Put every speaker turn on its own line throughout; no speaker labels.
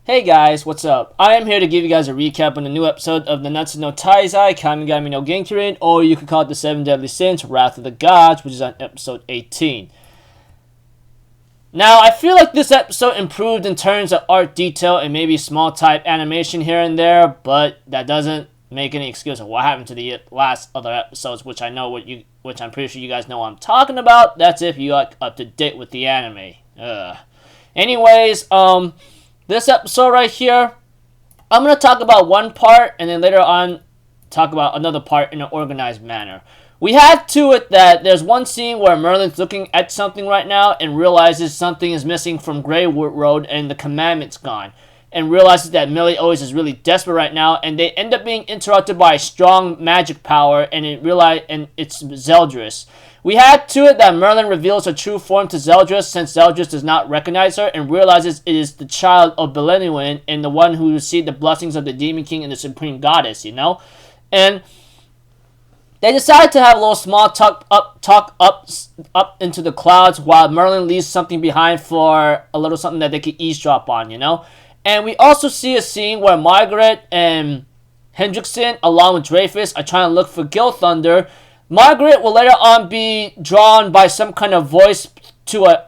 Hey guys, what's up? I am here to give you guys a recap on the new episode of Nanatsu no Taizai, Kamigami no Gekirin, or you could call it the 7 Deadly Sins, Wrath of the Gods, which is on episode 18. Now, I feel like this episode improved in terms of art detail and maybe small type animation here and there, but that doesn't make any excuse of what happened to the last other episodes, which I'm pretty sure you guys know what I'm talking about. That's if you are up to date with the anime. Anyways, this episode right here, I'm going to talk about one part and then later on talk about another part in an organized manner. We have to it that there's one scene where Merlin's looking at something right now and realizes something is missing from Greywood Road and the commandment's gone. And realizes that Meliodas is really desperate right now, and they end up being interrupted by a strong magic power, and it's Zeldris. We had to it that Merlin reveals her true form to Zeldris, since Zeldris does not recognize her and realizes it is the child of Belenwen and the one who received the blessings of the Demon King and the Supreme Goddess, you know? And they decide to have a little small talk up into the clouds while Merlin leaves something behind for a little something that they could eavesdrop on, you know? And we also see a scene where Margaret and Hendrickson, along with Dreyfus, are trying to look for Gilthunder. Margaret will later on be drawn by some kind of voice to a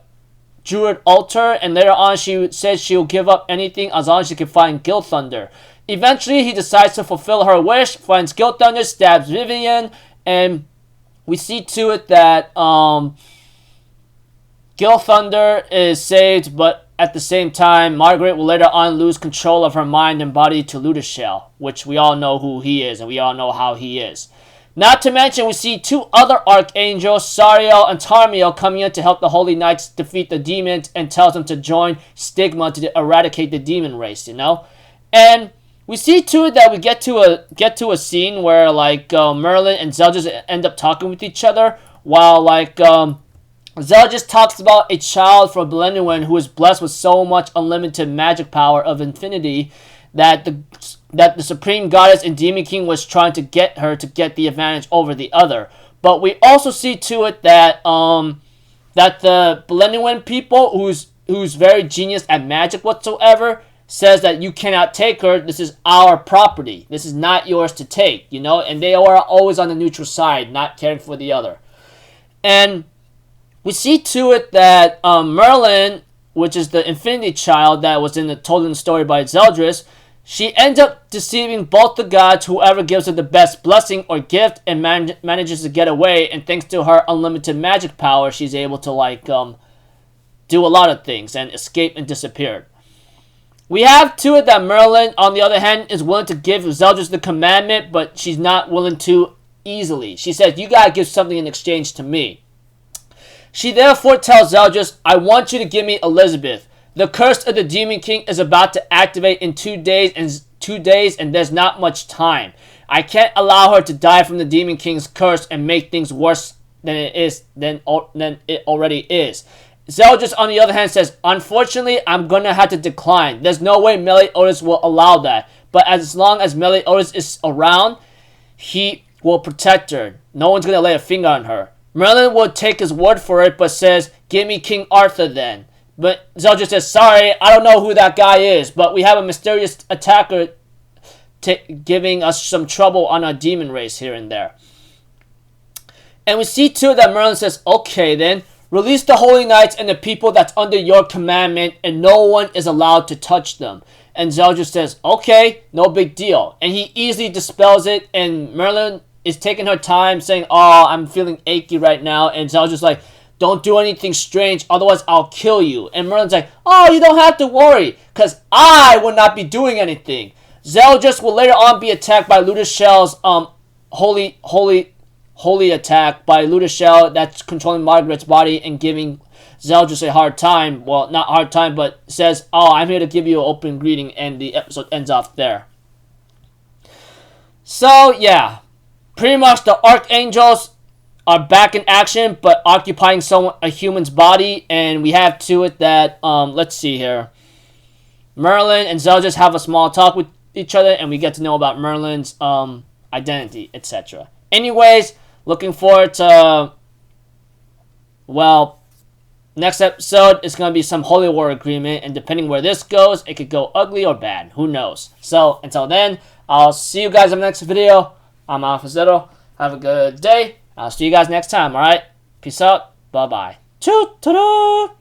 druid altar, and later on she says she'll give up anything as long as she can find Gilthunder. Eventually, he decides to fulfill her wish, finds Gilthunder, stabs Vivian, and we see to it that Gilthunder is saved, but at the same time, Margaret will later on lose control of her mind and body to Ludoshel, which we all know who he is, and we all know how he is. Not to mention, we see two other archangels, Sariel and Tarmiel, coming in to help the Holy Knights defeat the demons and tells them to join Stigma to eradicate the demon race, you know? And we see to it that we get to a scene where, like, Merlin and Zeldris end up talking with each other, while, like, Zeldris talks about a child from Belenwen who is blessed with so much unlimited magic power of infinity that the Supreme Goddess and Demon King was trying to get her to get the advantage over the other. But we also see to it that that the Belenwen people, who's very genius at magic whatsoever, says that you cannot take her. This is our property. This is not yours to take, you know? And they are always on the neutral side, not caring for the other. And we see to it that Merlin, which is the Infinity Child that was told in the story by Zeldris, she ends up deceiving both the gods, whoever gives her the best blessing or gift, and manages to get away. And thanks to her unlimited magic power, she's able to, like, do a lot of things and escape and disappear. We have to it that Merlin, on the other hand, is willing to give Zeldris the commandment, but she's not willing to easily. She says, you gotta give something in exchange to me. She therefore tells Zeldris, I want you to give me Elizabeth. The curse of the Demon King is about to activate in 2 days, and there's not much time. I can't allow her to die from the Demon King's curse and make things worse than it already is. Zeldris, on the other hand, says, unfortunately, I'm gonna have to decline. There's no way Meliodas will allow that. But as long as Meliodas is around, he will protect her. No one's gonna lay a finger on her. Merlin will take his word for it, but says, give me King Arthur then. But Zeldris says, sorry, I don't know who that guy is, but we have a mysterious attacker giving us some trouble on our demon race here and there. And we see too that Merlin says, okay then, release the Holy Knights and the people that's under your commandment, and no one is allowed to touch them. And Zeldris says, okay, no big deal. And he easily dispels it, and Merlin is taking her time, saying, oh, I'm feeling achy right now. And Zeldris like, don't do anything strange, otherwise I'll kill you. And Merlin's like, oh, you don't have to worry, because I will not be doing anything. Zeldris will later on be attacked by Ludoshel's holy attack by Ludoshel that's controlling Margaret's body and giving Zeldris a hard time. Well, not hard time, but says, oh, I'm here to give you an open greeting, and the episode ends off there. So, yeah. Pretty much the Archangels are back in action, but occupying a human's body, and we have to it that, let's see here. Merlin and Zeldris have a small talk with each other, and we get to know about Merlin's identity, etc. Anyways, looking forward to, well, Next episode is going to be some Holy War agreement, and depending where this goes, it could go ugly or bad. Who knows? So, until then, I'll see you guys in the next video. I'm Alpha Zero. Have a good day. I'll see you guys next time, alright? Peace out. Bye-bye. Ta-da!